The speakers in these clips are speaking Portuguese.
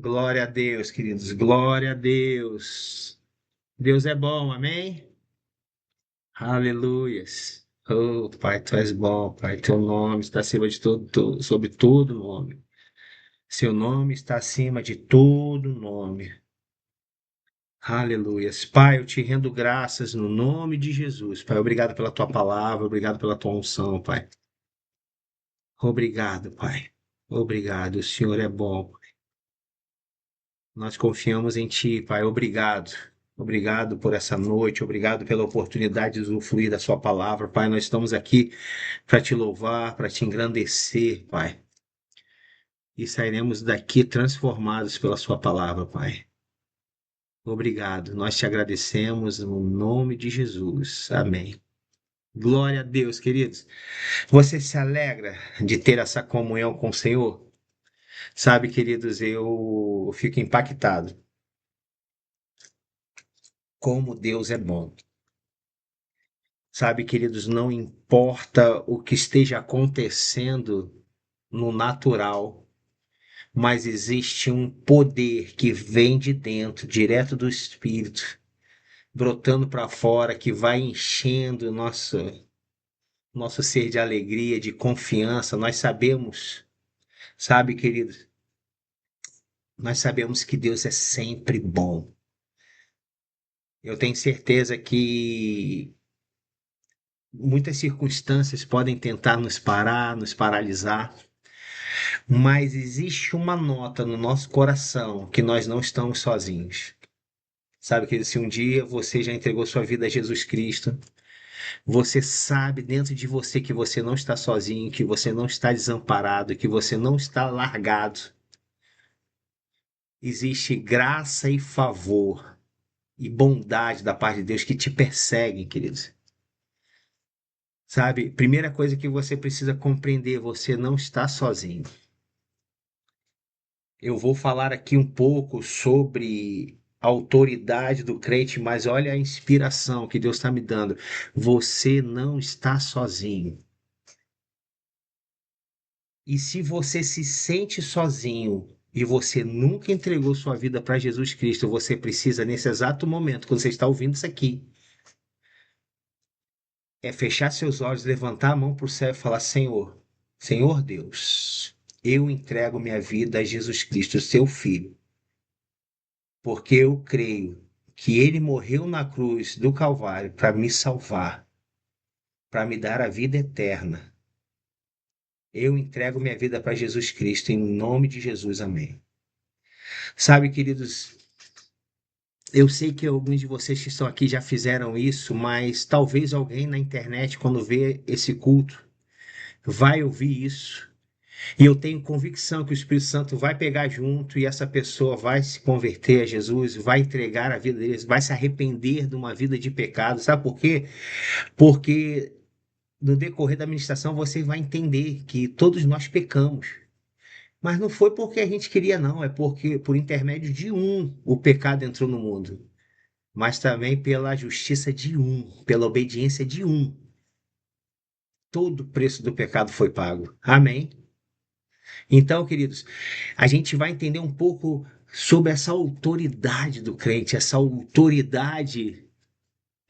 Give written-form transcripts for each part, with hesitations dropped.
Glória a Deus, queridos, glória a Deus. Deus é bom, amém? Aleluias. Oh, Pai, tu és bom, Pai, teu nome está acima de sobre todo nome. Seu nome está acima de todo nome. Aleluias. Pai, eu te rendo graças no nome de Jesus. Pai, obrigado pela tua palavra, obrigado pela tua unção, Pai. Obrigado, Pai. Obrigado, o Senhor é bom. Nós confiamos em Ti, Pai. Obrigado. Obrigado por essa noite, obrigado pela oportunidade de usufruir da Sua palavra, Pai. Nós estamos aqui para te louvar, para te engrandecer, Pai. E sairemos daqui transformados pela Sua palavra, Pai. Obrigado. Nós te agradecemos no nome de Jesus. Amém. Glória a Deus, queridos. Você se alegra de ter essa comunhão com o Senhor? Sabe, queridos, eu fico impactado como Deus é bom. Sabe, queridos, não importa o que esteja acontecendo no natural, mas existe um poder que vem de dentro, direto do Espírito, brotando para fora, que vai enchendo nosso ser de alegria, de confiança. Nós sabemos, sabe, queridos, nós sabemos que Deus é sempre bom. Eu tenho certeza que muitas circunstâncias podem tentar nos parar, nos paralisar. Mas existe uma nota no nosso coração que nós não estamos sozinhos. Sabe que se um dia você já entregou sua vida a Jesus Cristo, você sabe dentro de você que você não está sozinho, que você não está desamparado, que você não está largado. Existe graça e favor e bondade da parte de Deus que te perseguem, queridos. Sabe, primeira coisa que você precisa compreender, você não está sozinho. Eu vou falar aqui um pouco sobre a autoridade do crente, mas olha a inspiração que Deus está me dando. Você não está sozinho. E se você se sente sozinho e você nunca entregou sua vida para Jesus Cristo, você precisa, nesse exato momento, quando você está ouvindo isso aqui, é fechar seus olhos, levantar a mão para o céu e falar: Senhor, Senhor Deus, eu entrego minha vida a Jesus Cristo, seu Filho, porque eu creio que ele morreu na cruz do Calvário para me salvar, para me dar a vida eterna. Eu entrego minha vida para Jesus Cristo, em nome de Jesus, amém. Sabe, queridos, eu sei que alguns de vocês que estão aqui já fizeram isso, mas talvez alguém na internet, quando vê esse culto, vai ouvir isso. E eu tenho convicção que o Espírito Santo vai pegar junto e essa pessoa vai se converter a Jesus, vai entregar a vida deles, vai se arrepender de uma vida de pecado. Sabe por quê? Porque no decorrer da ministração você vai entender que todos nós pecamos. Mas não foi porque a gente queria, não, é porque por intermédio de um o pecado entrou no mundo, mas também pela justiça de um, pela obediência de um. Todo o preço do pecado foi pago. Amém? Então, queridos, a gente vai entender um pouco sobre essa autoridade do crente, essa autoridade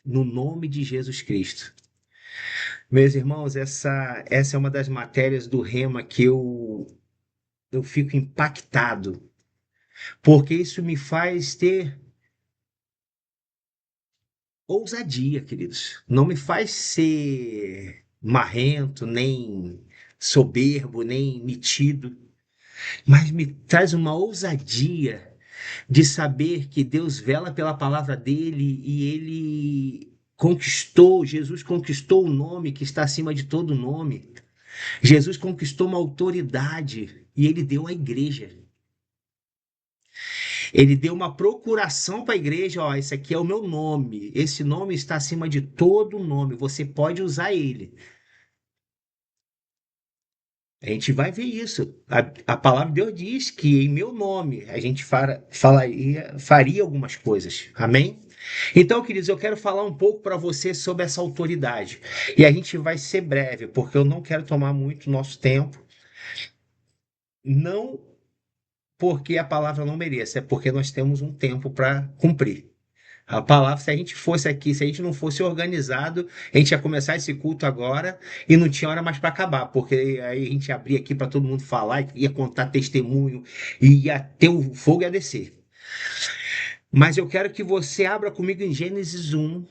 no nome de Jesus Cristo. Meus irmãos, essa é uma das matérias do Rema que eu fico impactado, porque isso me faz ter ousadia, queridos. Não me faz ser marrento, nem soberbo, nem metido, mas me traz uma ousadia de saber que Deus vela pela palavra dele e ele conquistou, Jesus conquistou o nome que está acima de todo nome. Jesus conquistou uma autoridade e ele deu à igreja. Ele deu uma procuração para a igreja, ó, esse aqui é o meu nome. Esse nome está acima de todo nome. Você pode usar ele. A gente vai ver isso. A palavra de Deus diz que em meu nome a gente faria algumas coisas. Amém? Então, queridos, eu quero falar um pouco para você sobre essa autoridade. E a gente vai ser breve, porque eu não quero tomar muito nosso tempo. Não porque a palavra não mereça, é porque nós temos um tempo para cumprir. A palavra, se a gente fosse aqui, se a gente não fosse organizado, a gente ia começar esse culto agora e não tinha hora mais para acabar, porque aí a gente abria aqui para todo mundo falar, ia contar testemunho, e ia ter o fogo ia descer. Mas eu quero que você abra comigo em Gênesis 1.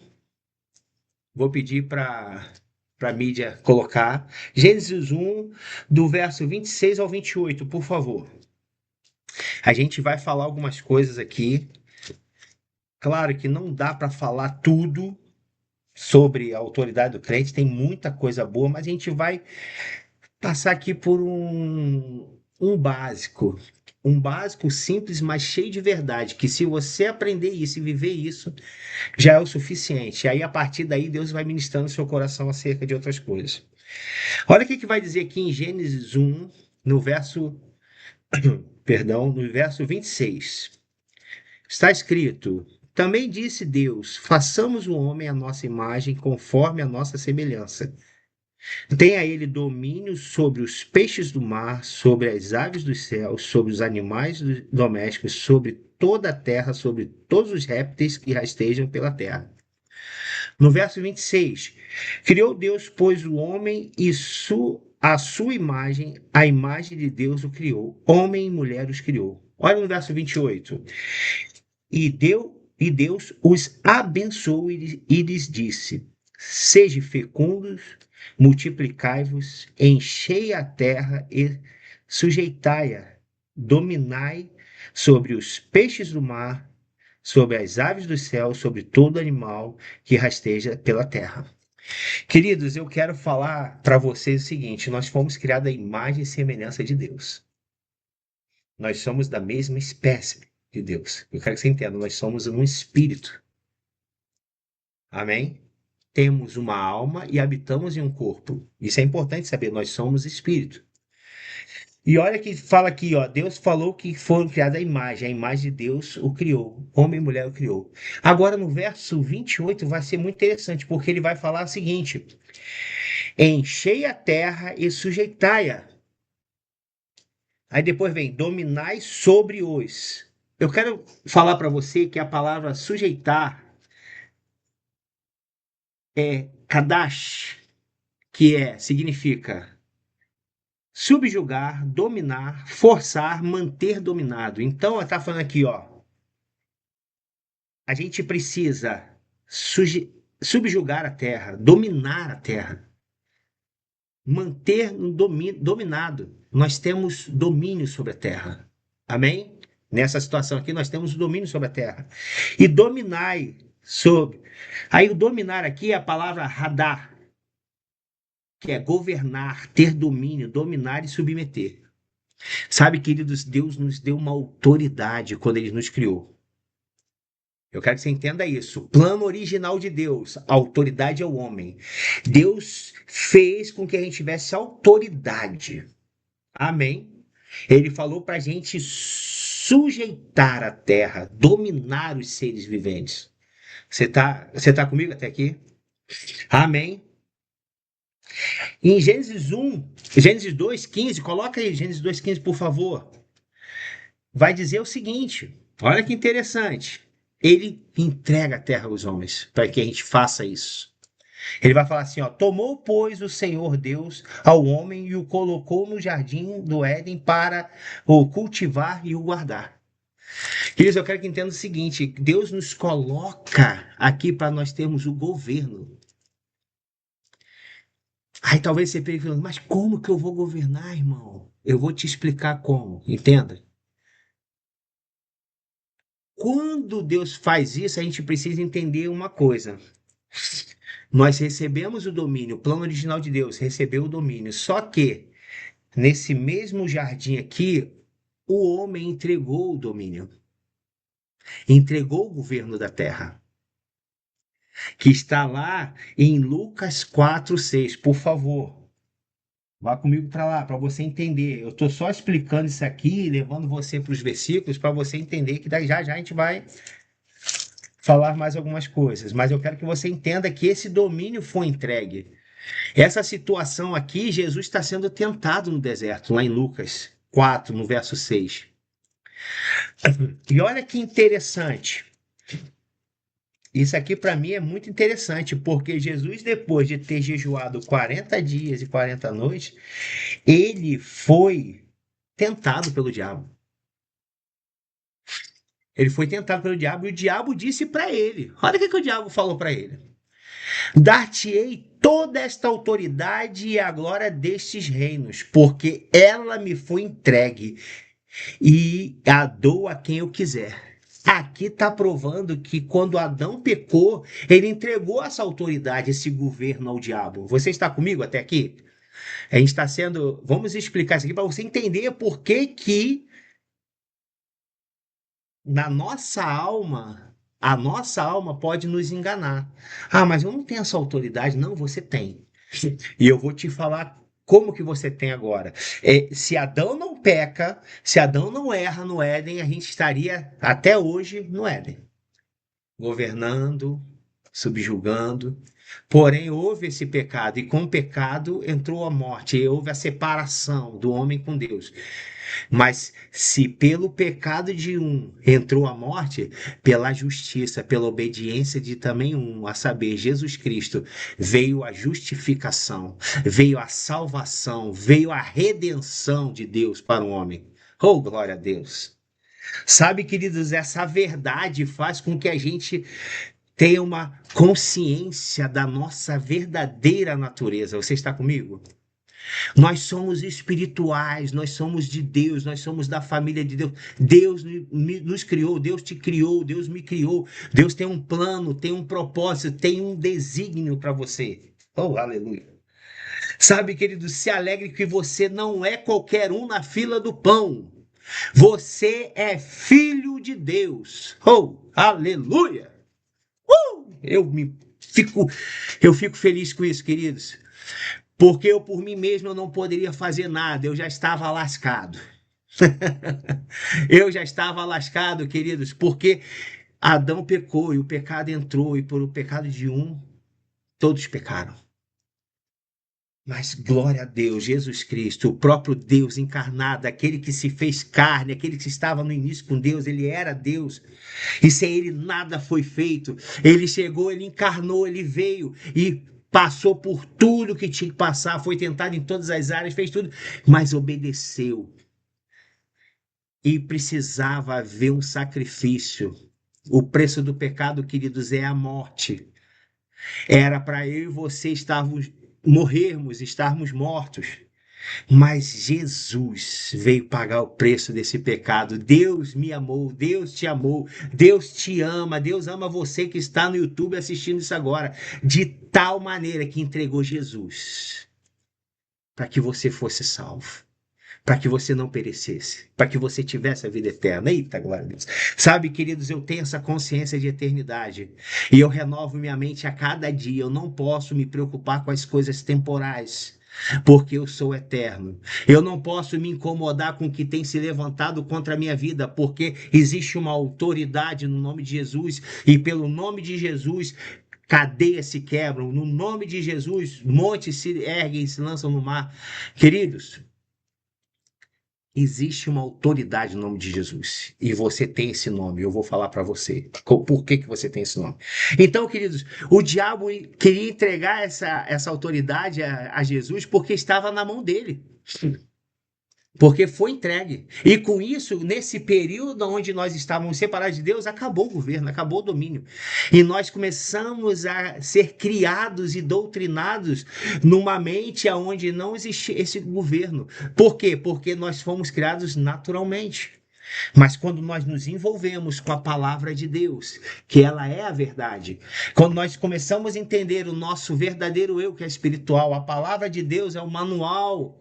Vou pedir para a mídia colocar. Gênesis 1, do verso 26 ao 28, por favor. A gente vai falar algumas coisas aqui. Claro que não dá para falar tudo sobre a autoridade do crente, tem muita coisa boa, mas a gente vai passar aqui por um básico. Um básico simples, mas cheio de verdade, que se você aprender isso e viver isso, já é o suficiente. Aí, a partir daí, Deus vai ministrando no seu coração acerca de outras coisas. Olha o que que vai dizer aqui em Gênesis 1, no verso, perdão, no verso 26. Está escrito: Também disse Deus: façamos o homem à nossa imagem, conforme a nossa semelhança. Tenha ele domínio sobre os peixes do mar, sobre as aves dos céus, sobre os animais domésticos, sobre toda a terra, sobre todos os répteis que rastejam pela terra. No verso 26, criou Deus, pois, o homem e a sua imagem, a imagem de Deus o criou. Homem e mulher os criou. Olha no verso 28. E Deus os abençoou e lhes disse: Sede fecundos, multiplicai-vos, enchei a terra e sujeitai-a, dominai sobre os peixes do mar, sobre as aves do céu, sobre todo animal que rasteja pela terra. Queridos, eu quero falar para vocês o seguinte: nós fomos criados à imagem e semelhança de Deus. Nós somos da mesma espécie de Deus. Eu quero que você entenda, nós somos um espírito. Amém? Temos uma alma e habitamos em um corpo. Isso é importante saber, nós somos espírito. E olha que fala aqui, ó, Deus falou que foram criados a imagem de Deus o criou, homem e mulher o criou. Agora no verso 28 vai ser muito interessante, porque ele vai falar o seguinte: enchei a terra e sujeitai-a. Aí depois vem, dominai sobre os. Eu quero falar para você que a palavra sujeitar é kadash, significa subjugar, dominar, forçar, manter dominado. Então, está falando aqui, ó, a gente precisa subjugar a terra, dominar a terra, manter no dominado. Nós temos domínio sobre a terra. Amém? Nessa situação aqui, nós temos domínio sobre a terra. E dominai sobre. Aí, o dominar aqui é a palavra radar, que é governar, ter domínio, dominar e submeter. Sabe, queridos, Deus nos deu uma autoridade quando Ele nos criou. Eu quero que você entenda isso. O plano original de Deus, a autoridade é o homem. Deus fez com que a gente tivesse autoridade. Amém? Ele falou para a gente sujeitar a terra, dominar os seres viventes. Você tá comigo até aqui? Amém? Em Gênesis 1, Gênesis 2:15, coloca aí Gênesis 2:15, por favor. Vai dizer o seguinte: olha que interessante. Ele entrega a terra aos homens para que a gente faça isso. Ele vai falar assim, ó: tomou, pois, o Senhor Deus ao homem e o colocou no jardim do Éden para o cultivar e o guardar. Queridos, eu quero que entenda o seguinte: Deus nos coloca aqui para nós termos o governo. Aí talvez você pergunte, mas como que eu vou governar, irmão? Eu vou te explicar como, entenda? Quando Deus faz isso, a gente precisa entender uma coisa. Nós recebemos o domínio, o plano original de Deus recebeu o domínio. Só que, nesse mesmo jardim aqui, o homem entregou o domínio, entregou o governo da terra, que está lá em Lucas 4:6. Por favor, vá comigo para lá, para você entender. Eu estou só explicando isso aqui, levando você para os versículos, para você entender que daí já já a gente vai falar mais algumas coisas, mas eu quero que você entenda que esse domínio foi entregue. Essa situação aqui, Jesus está sendo tentado no deserto, lá em Lucas 4, no verso 6. E olha que interessante. Isso aqui para mim é muito interessante, porque Jesus, depois de ter jejuado 40 dias e 40 noites, ele foi tentado pelo diabo. Ele foi tentado pelo diabo e o diabo disse para ele: olha o que o diabo falou para ele: dar-te-ei toda esta autoridade e a glória destes reinos, porque ela me foi entregue e a dou a quem eu quiser. Aqui está provando que quando Adão pecou, ele entregou essa autoridade, esse governo ao diabo. Você está comigo até aqui? A gente está sendo. Vamos explicar isso aqui para você entender por que que na nossa alma, a nossa alma pode nos enganar. Ah, mas eu não tenho essa autoridade. Não, você tem. E eu vou te falar como que você tem agora. Se Adão não peca, se Adão não erra no Éden, a gente estaria até hoje no Éden, governando, subjugando. Porém, houve esse pecado, e com o pecado entrou a morte, e houve a separação do homem com Deus. Mas se pelo pecado de um entrou a morte, pela justiça, pela obediência de também um, a saber, Jesus Cristo, veio a justificação, veio a salvação, veio a redenção de Deus para o homem. Oh, glória a Deus! Sabe, queridos, essa verdade faz com que a gente tenha uma consciência da nossa verdadeira natureza. Você está comigo? Nós somos espirituais, nós somos de Deus, nós somos da família de Deus. Deus nos criou, Deus te criou, Deus me criou. Deus tem um plano, tem um propósito, tem um desígnio para você. Oh, aleluia. Sabe, querido, se alegre que você não é qualquer um na fila do pão. Você é filho de Deus. Oh, aleluia. Eu eu fico feliz com isso, queridos. Porque eu por mim mesmo eu não poderia fazer nada, eu já estava lascado. Eu já estava lascado, queridos, porque Adão pecou e o pecado entrou, e por o pecado de um, todos pecaram. Mas glória a Deus, Jesus Cristo, o próprio Deus encarnado, aquele que se fez carne, aquele que estava no início com Deus, ele era Deus, e sem ele nada foi feito. Ele chegou, ele encarnou, ele veio e passou por tudo que tinha que passar, foi tentado em todas as áreas, fez tudo, mas obedeceu. E precisava haver um sacrifício. O preço do pecado, queridos, é a morte. Era para eu e você estarmos morrermos, estarmos mortos. Mas Jesus veio pagar o preço desse pecado. Deus me amou, Deus te amou, Deus te ama, Deus ama você que está no YouTube assistindo isso agora, de tal maneira que entregou Jesus para que você fosse salvo, para que você não perecesse, para que você tivesse a vida eterna. Eita, glória a Deus. Sabe, queridos, eu tenho essa consciência de eternidade e eu renovo minha mente a cada dia. Eu não posso me preocupar com as coisas temporais, porque eu sou eterno. Eu não posso me incomodar com o que tem se levantado contra a minha vida, porque existe uma autoridade no nome de Jesus e pelo nome de Jesus cadeias se quebram, no nome de Jesus, montes se erguem e se lançam no mar. Queridos, existe uma autoridade no nome de Jesus. E você tem esse nome. Eu vou falar para você. Por que que você tem esse nome? Então, queridos, o diabo queria entregar essa autoridade a Jesus porque estava na mão dele. Porque foi entregue. E com isso, nesse período onde nós estávamos separados de Deus, acabou o governo, acabou o domínio. E nós começamos a ser criados e doutrinados numa mente onde não existia esse governo. Por quê? Porque nós fomos criados naturalmente. Mas quando nós nos envolvemos com a palavra de Deus, que ela é a verdade, quando nós começamos a entender o nosso verdadeiro eu, que é espiritual, a palavra de Deus é o manual,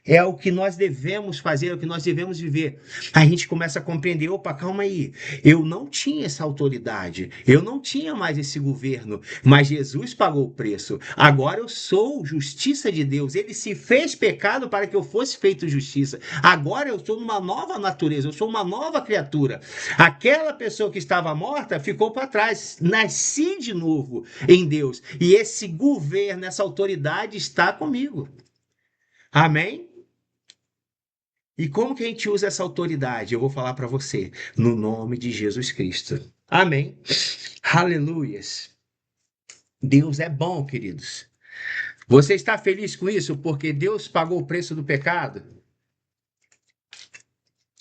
é o que nós devemos fazer, é o que nós devemos viver. A gente começa a compreender, opa, calma aí, eu não tinha essa autoridade, eu não tinha mais esse governo, mas Jesus pagou o preço. Agora eu sou justiça de Deus, ele se fez pecado para que eu fosse feito justiça. Agora eu sou uma nova natureza, eu sou uma nova criatura. Aquela pessoa que estava morta ficou para trás, nasci de novo em Deus, e esse governo, essa autoridade está comigo. Amém? E como que a gente usa essa autoridade? Eu vou falar para você, no nome de Jesus Cristo. Amém. Aleluias. Deus é bom, queridos. Você está feliz com isso porque Deus pagou o preço do pecado?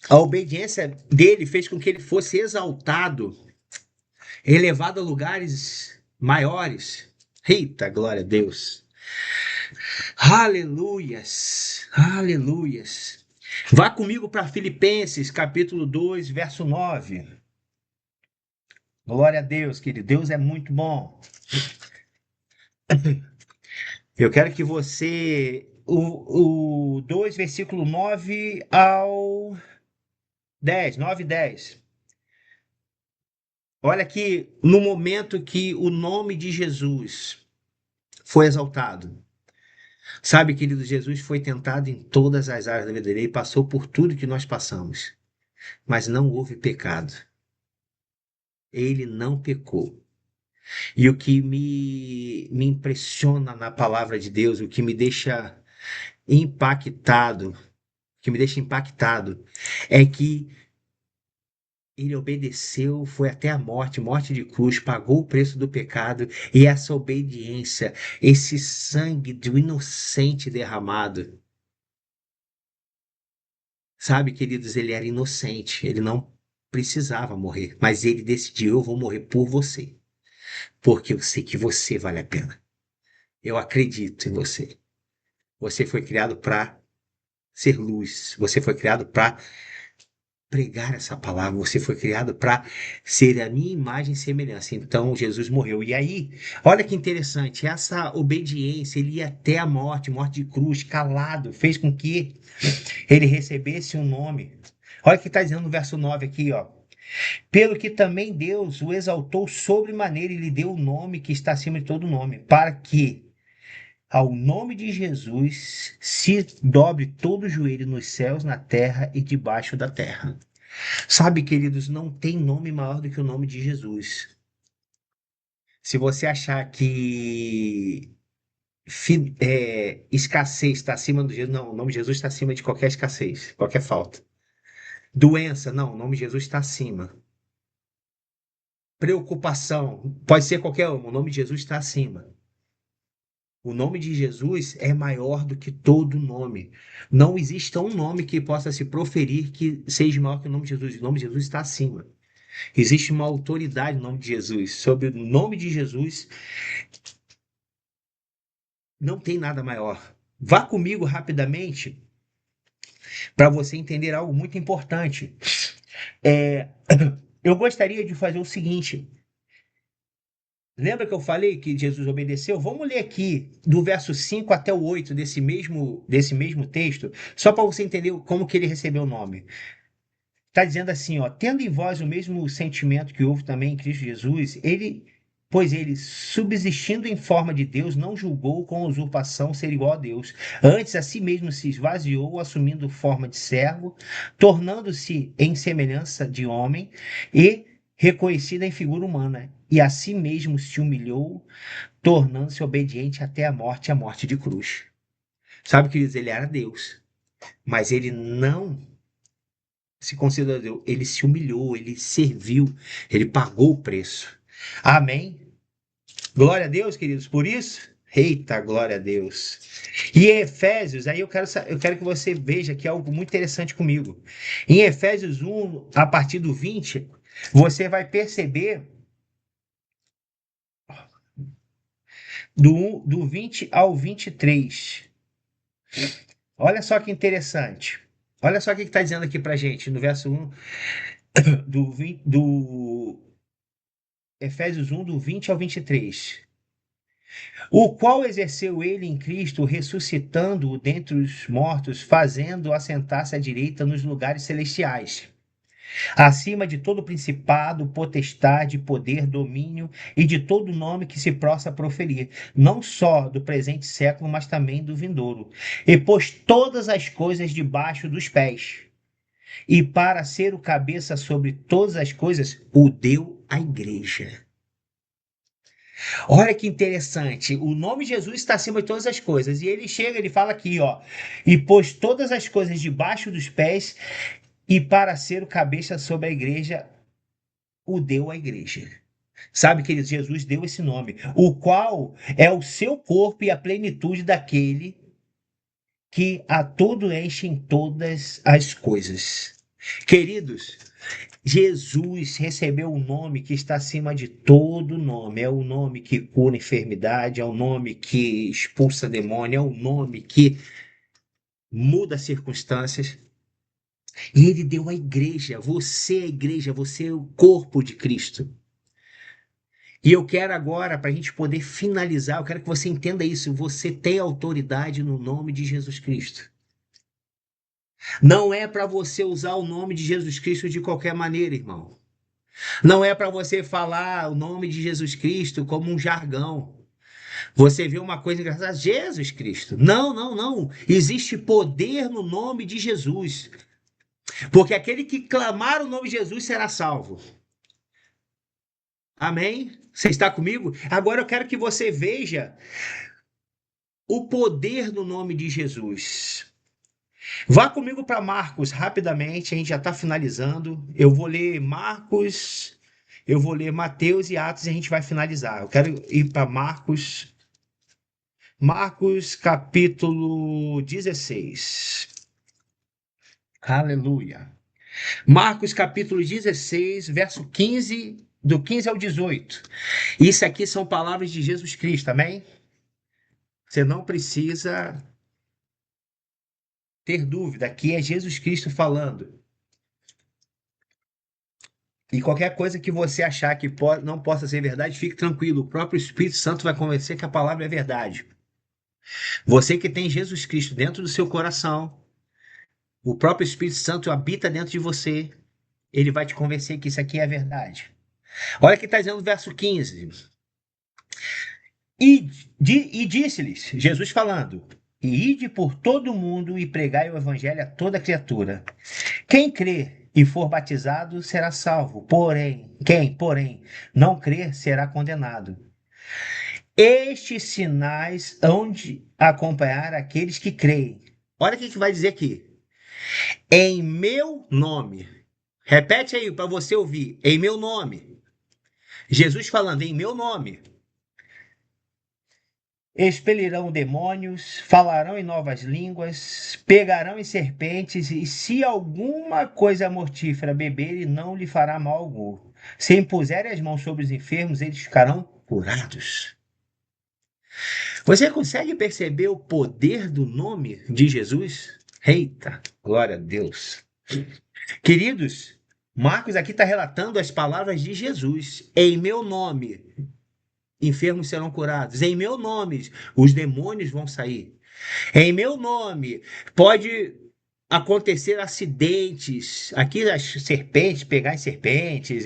A obediência dele fez com que ele fosse exaltado, elevado a lugares maiores. Eita, glória a Deus. Aleluias. Aleluias. Vá comigo para Filipenses, capítulo 2, verso 9. Glória a Deus, querido. Deus é muito bom. Eu quero que você. O 2, versículo 9 ao 10, 9 e 10. Olha aqui, no momento que o nome de Jesus foi exaltado. Sabe, querido, Jesus foi tentado em todas as áreas da vida dele, ele passou por tudo que nós passamos, mas não houve pecado. Ele não pecou. E o que me impressiona na palavra de Deus, o que me deixa impactado, é que ele obedeceu, foi até a morte, morte de cruz, pagou o preço do pecado, e essa obediência, esse sangue do inocente derramado, sabe, queridos, ele era inocente, ele não precisava morrer, mas ele decidiu: eu vou morrer por você, porque eu sei que você vale a pena. Eu acredito em você. Você foi criado para ser luz, você foi criado para pregar essa palavra, você foi criado para ser a minha imagem e semelhança. Então Jesus morreu. E aí, olha que interessante, essa obediência, ele ia até a morte, morte de cruz, calado, fez com que ele recebesse um nome. Olha o que está dizendo no verso 9 aqui, ó. Pelo que também Deus o exaltou sobremaneira e lhe deu o nome que está acima de todo nome, para que ao nome de Jesus se dobre todo o joelho nos céus, na terra e debaixo da terra. Sabe, queridos, não tem nome maior do que o nome de Jesus. Se você achar que escassez está acima do Jesus, não, o nome de Jesus está acima de qualquer escassez, qualquer falta. Doença, não, o nome de Jesus está acima. Preocupação, pode ser qualquer uma, o nome de Jesus está acima. O nome de Jesus é maior do que todo nome. Não existe um nome que possa se proferir que seja maior que o nome de Jesus. O nome de Jesus está acima. Existe uma autoridade no nome de Jesus. Sobre o nome de Jesus, não tem nada maior. Vá comigo rapidamente para você entender algo muito importante. É, eu gostaria de fazer o seguinte. Lembra que eu falei que Jesus obedeceu? Vamos ler aqui do verso 5 até o 8 desse mesmo texto, só para você entender como que ele recebeu o nome. Está dizendo assim, ó, tendo em vós o mesmo sentimento que houve também em Cristo Jesus, pois ele, subsistindo em forma de Deus, não julgou com usurpação ser igual a Deus. Antes, a si mesmo se esvaziou, assumindo forma de servo, tornando-se em semelhança de homem e reconhecido em figura humana. E a si mesmo se humilhou, tornando-se obediente até a morte de cruz. Sabe, queridos, ele era Deus, mas ele não se considerou, ele se humilhou, ele serviu, ele pagou o preço. Amém? Glória a Deus, queridos, por isso. Eita, glória a Deus. E em Efésios, aí eu quero que você veja aqui algo muito interessante comigo. Em Efésios 1, a partir do 20, você vai perceber do 20 ao 23. Olha só que interessante. Olha só o que está dizendo aqui para gente no verso 1 do Efésios 1, do 20 ao 23. O qual exerceu ele em Cristo, ressuscitando-o dentre os mortos, fazendo-o assentar-se à direita nos lugares celestiais, acima de todo principado, potestade, poder, domínio e de todo nome que se possa proferir, não só do presente século, mas também do vindouro. E pôs todas as coisas debaixo dos pés, e para ser o cabeça sobre todas as coisas, o deu à igreja. Olha que interessante. O nome de Jesus está acima de todas as coisas. E ele chega, ele fala aqui, ó, e pôs todas as coisas debaixo dos pés, e para ser o cabeça sobre a igreja, o deu à igreja. Sabe, queridos, Jesus deu esse nome, o qual é o seu corpo e a plenitude daquele que a todo enche em todas as coisas. Queridos, Jesus recebeu um nome que está acima de todo nome. É o nome que cura enfermidade, é o nome que expulsa demônio, é o nome que muda circunstâncias. E ele deu à igreja. Você é a igreja, você é o corpo de Cristo. E eu quero agora, para a gente poder finalizar, eu quero que você entenda isso. Você tem autoridade no nome de Jesus Cristo. Não é para você usar o nome de Jesus Cristo de qualquer maneira, irmão. Não é para você falar o nome de Jesus Cristo como um jargão. Você vê uma coisa engraçada, Jesus Cristo. Não, não, não. Existe poder no nome de Jesus. Porque aquele que clamar o nome de Jesus será salvo. Amém? Você está comigo? Agora eu quero que você veja o poder no nome de Jesus. Vá comigo para Marcos rapidamente, a gente já está finalizando. Eu vou ler Marcos, eu vou ler Mateus e Atos e a gente vai finalizar. Eu quero ir para Marcos, Marcos capítulo 16. Aleluia. Marcos capítulo 16, verso 15, do 15 ao 18. Isso aqui são palavras de Jesus Cristo, amém? Você não precisa ter dúvida, aqui é Jesus Cristo falando. E qualquer coisa que você achar que não possa ser verdade, fique tranquilo. O próprio Espírito Santo vai convencer que a palavra é verdade. Você que tem Jesus Cristo dentro do seu coração, o próprio Espírito Santo habita dentro de você, ele vai te convencer que isso aqui é verdade. Olha o que está dizendo no verso 15. E disse-lhes, Jesus falando, e ide por todo o mundo e pregai o evangelho a toda criatura. Quem crê e for batizado será salvo, porém, não crer será condenado. Estes sinais hão de acompanhar aqueles que creem. Olha o que vai dizer aqui. Em meu nome. Repete aí para você ouvir. Em meu nome. Jesus falando em meu nome. Expelirão demônios, falarão em novas línguas, pegarão em serpentes, e se alguma coisa mortífera beberem, não lhe fará mal algum. Se impuserem as mãos sobre os enfermos, eles ficarão curados. Você consegue perceber o poder do nome de Jesus? Eita, glória a Deus. Queridos, Marcos aqui está relatando as palavras de Jesus. Em meu nome, enfermos serão curados. Em meu nome, os demônios vão sair. Em meu nome, pode acontecer acidentes. Aqui as serpentes, pegar em serpentes,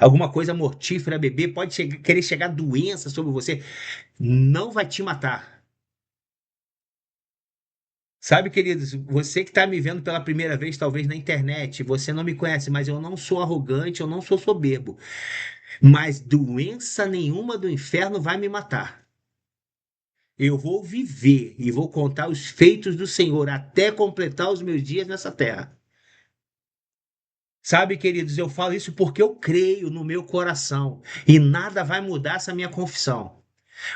alguma coisa mortífera, beber, pode querer chegar doença sobre você. Não vai te matar. Sabe, queridos, você que está me vendo pela primeira vez, talvez na internet, você não me conhece, mas eu não sou arrogante, eu não sou soberbo. Mas doença nenhuma do inferno vai me matar. Eu vou viver e vou contar os feitos do Senhor até completar os meus dias nessa terra. Sabe, queridos, eu falo isso porque eu creio no meu coração e nada vai mudar essa minha confissão.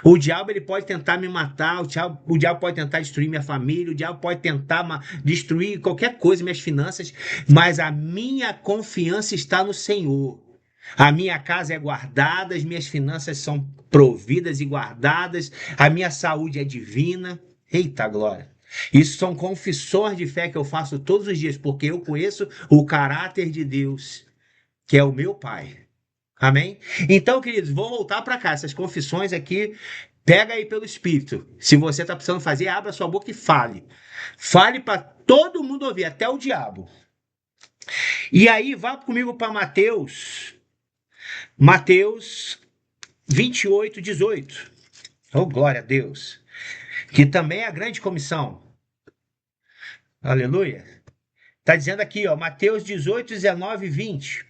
O diabo ele pode tentar me matar, o diabo pode tentar destruir minha família, o diabo pode tentar destruir qualquer coisa, minhas finanças, mas a minha confiança está no Senhor. A minha casa é guardada, as minhas finanças são providas e guardadas, a minha saúde é divina. Eita glória! Isso são confissões de fé que eu faço todos os dias, porque eu conheço o caráter de Deus, que é o meu Pai. Amém? Então, queridos, vou voltar para cá. Essas confissões aqui, pega aí pelo Espírito. Se você está precisando fazer, abra sua boca e fale. Fale para todo mundo ouvir, até o diabo. E aí, vá comigo para Mateus. Mateus 28, 18. Oh, glória a Deus. Que também é a grande comissão. Aleluia. Está dizendo aqui, ó, Mateus 18, 19 e 20.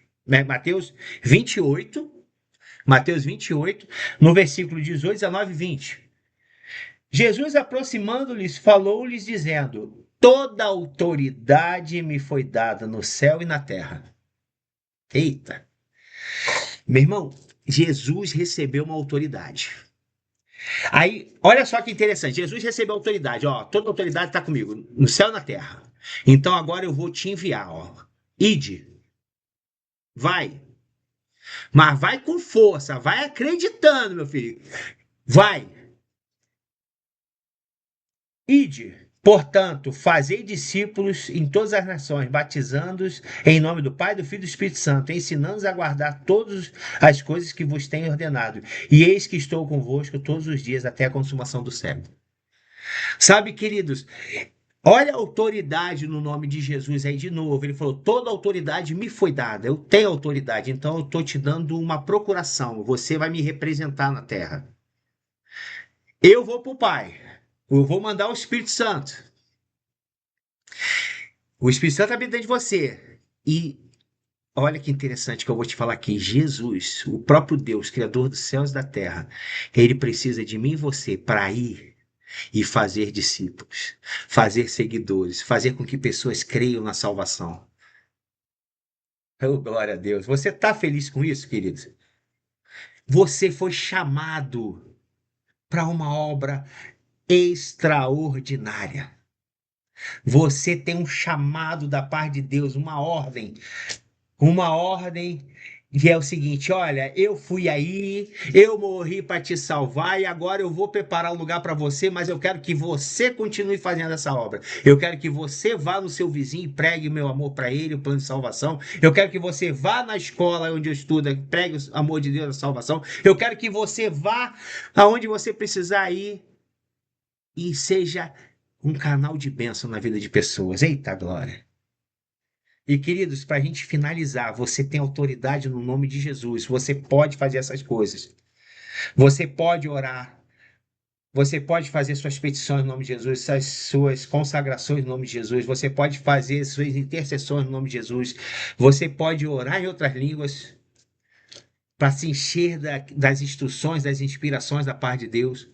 Mateus 28, Mateus 28, no versículo 18, 19 e 20. Jesus, aproximando-lhes, falou-lhes, dizendo: Toda autoridade me foi dada no céu e na terra. Eita! Meu irmão, Jesus recebeu uma autoridade. Aí, olha só que interessante. Jesus recebeu autoridade. Ó, toda autoridade está comigo, no céu e na terra. Então agora eu vou te enviar. Ó. Ide, vai. Mas vai com força, vai acreditando, meu filho. Vai. Ide, portanto, fazei discípulos em todas as nações, batizando-os em nome do Pai, do Filho e do Espírito Santo, ensinando-os a guardar todas as coisas que vos tenho ordenado. E eis que estou convosco todos os dias até a consumação do século. Sabe, queridos, olha a autoridade no nome de Jesus aí de novo. Ele falou: toda autoridade me foi dada. Eu tenho autoridade, então eu estou te dando uma procuração. Você vai me representar na terra. Eu vou para o Pai. Eu vou mandar o Espírito Santo. O Espírito Santo habita dentro de você. E olha que interessante que eu vou te falar aqui. Jesus, o próprio Deus, Criador dos céus e da terra, ele precisa de mim e você para ir e fazer discípulos, fazer seguidores, fazer com que pessoas creiam na salvação. Oh, glória a Deus. Você está feliz com isso, querido? Você foi chamado para uma obra extraordinária. Você tem um chamado da parte de Deus, uma ordem que é o seguinte: olha, eu fui aí, eu morri para te salvar e agora eu vou preparar um lugar para você, mas eu quero que você continue fazendo essa obra. Eu quero que você vá no seu vizinho e pregue o meu amor para ele, o plano de salvação. Eu quero que você vá na escola onde eu estudo, e pregue o amor de Deus, a salvação. Eu quero que você vá aonde você precisar ir e seja um canal de bênção na vida de pessoas. Eita glória! E queridos, para a gente finalizar, você tem autoridade no nome de Jesus. Você pode fazer essas coisas. Você pode orar. Você pode fazer suas petições no nome de Jesus, suas consagrações no nome de Jesus. Você pode fazer suas intercessões no nome de Jesus. Você pode orar em outras línguas para se encher das instruções, das inspirações da parte de Deus.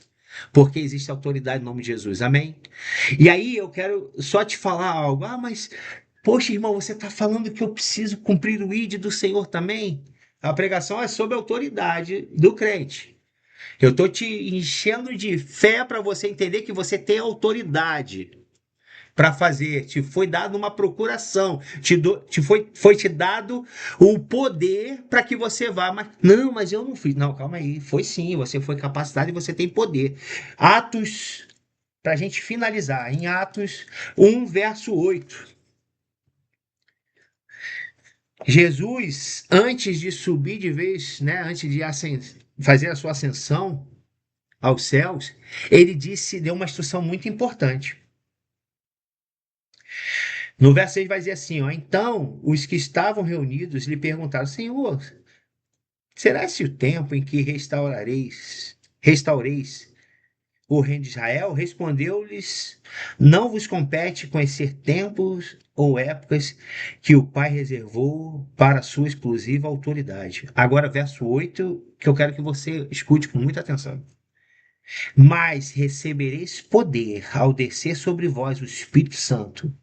Porque existe autoridade no nome de Jesus. Amém? E aí eu quero só te falar algo. Ah, mas poxa, irmão, você está falando que eu preciso cumprir o ID do Senhor também? A pregação é sobre a autoridade do crente. Eu estou te enchendo de fé para você entender que você tem autoridade para fazer. Te foi dado uma procuração, foi te dado o poder para que você vá. Mas, não, mas eu não fiz. Não, calma aí. Foi sim, você foi capacitado e você tem poder. Atos, para a gente finalizar, em Atos 1, verso 8. Jesus, antes de subir de vez, né, antes de fazer a sua ascensão aos céus, ele deu uma instrução muito importante. No verso 6 vai dizer assim, ó, então os que estavam reunidos lhe perguntaram: Senhor, será esse o tempo em que restaureis o reino de Israel? Respondeu-lhes: Não vos compete conhecer tempos ou épocas que o Pai reservou para a sua exclusiva autoridade. Agora, verso 8, que eu quero que você escute com muita atenção. Mas recebereis poder ao descer sobre vós o Espírito Santo,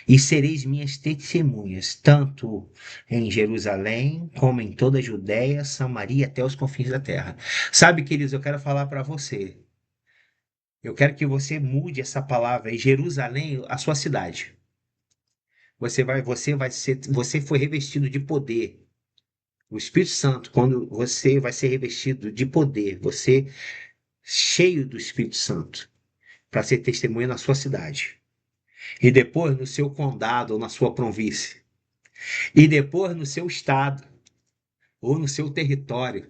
e sereis minhas testemunhas, tanto em Jerusalém, como em toda a Judéia, Samaria, até os confins da terra. Sabe, queridos, eu quero falar para você. Eu quero que você mude essa palavra aí, Jerusalém, a sua cidade. Você foi revestido de poder. O Espírito Santo, quando você vai ser revestido de poder, você cheio do Espírito Santo, para ser testemunha na sua cidade. E depois no seu condado ou na sua província. E depois no seu estado ou no seu território.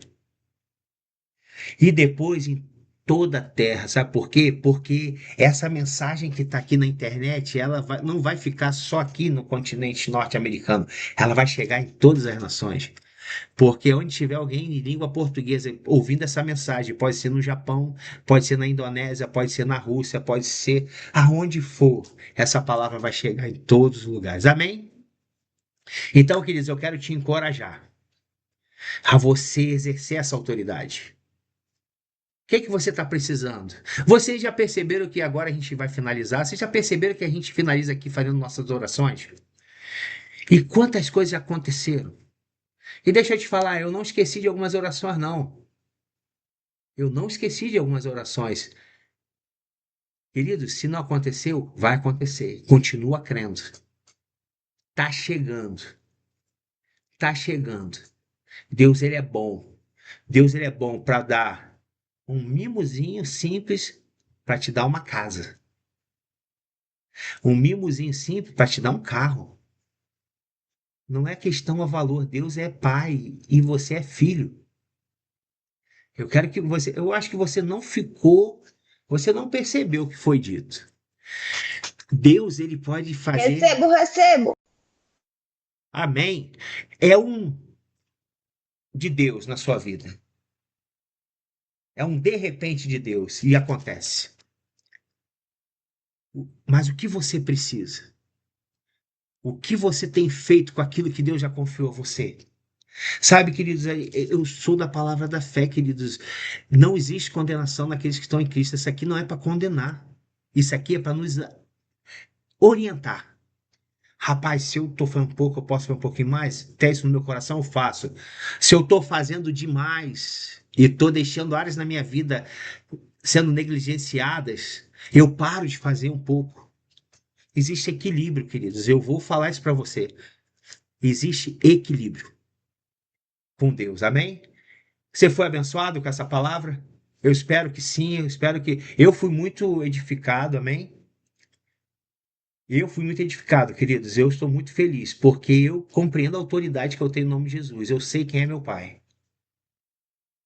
E depois em toda a terra. Sabe por quê? Porque essa mensagem que está aqui na internet, não vai ficar só aqui no continente norte-americano. Ela vai chegar em todas as nações. Porque onde tiver alguém em língua portuguesa ouvindo essa mensagem, pode ser no Japão, pode ser na Indonésia, pode ser na Rússia, pode ser aonde for, essa palavra vai chegar em todos os lugares. Amém? Então, queridos, eu quero te encorajar. a você exercer essa autoridade. O que que você está precisando? Vocês já perceberam que agora a gente vai finalizar? Vocês já perceberam que a gente finaliza aqui fazendo nossas orações? E quantas coisas aconteceram? E deixa eu te falar, eu não esqueci de algumas orações, não. Eu não esqueci de algumas orações. Querido, se não aconteceu, vai acontecer. Continua crendo. Tá chegando. Tá chegando. Deus, ele é bom. Deus, ele é bom para dar um mimozinho simples para te dar uma casa. Um mimozinho simples para te dar um carro. Não é questão a valor. Deus é pai e você é filho. Eu quero que você. Eu acho que você não ficou. Você não percebeu o que foi dito. Deus, ele pode fazer. Recebo, recebo. Amém. É um de Deus na sua vida. É um de repente de Deus e acontece. Mas o que você precisa? O que você tem feito com aquilo que Deus já confiou a você? Sabe, queridos, eu sou da palavra da fé, queridos. Não existe condenação naqueles que estão em Cristo. Isso aqui não é para condenar. Isso aqui é para nos orientar. Rapaz, se eu tô falando pouco, eu posso fazer um pouquinho mais? Até isso no meu coração eu faço. Se eu tô fazendo demais e tô deixando áreas na minha vida sendo negligenciadas, eu paro de fazer um pouco. Existe equilíbrio, queridos. Eu vou falar isso para você. Existe equilíbrio com Deus. Amém? Você foi abençoado com essa palavra? Eu espero que sim, eu espero que. Eu fui muito edificado, amém? Eu fui muito edificado, queridos. Eu estou muito feliz, porque eu compreendo a autoridade que eu tenho no nome de Jesus. Eu sei quem é meu pai.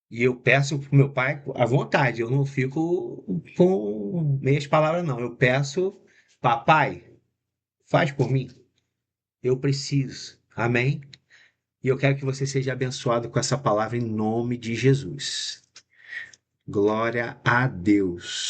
E eu peço pro meu pai à vontade. Eu não fico com meias palavras, não. Eu peço, papai, faz por mim. Eu preciso. Amém? E eu quero que você seja abençoado com essa palavra em nome de Jesus. Glória a Deus.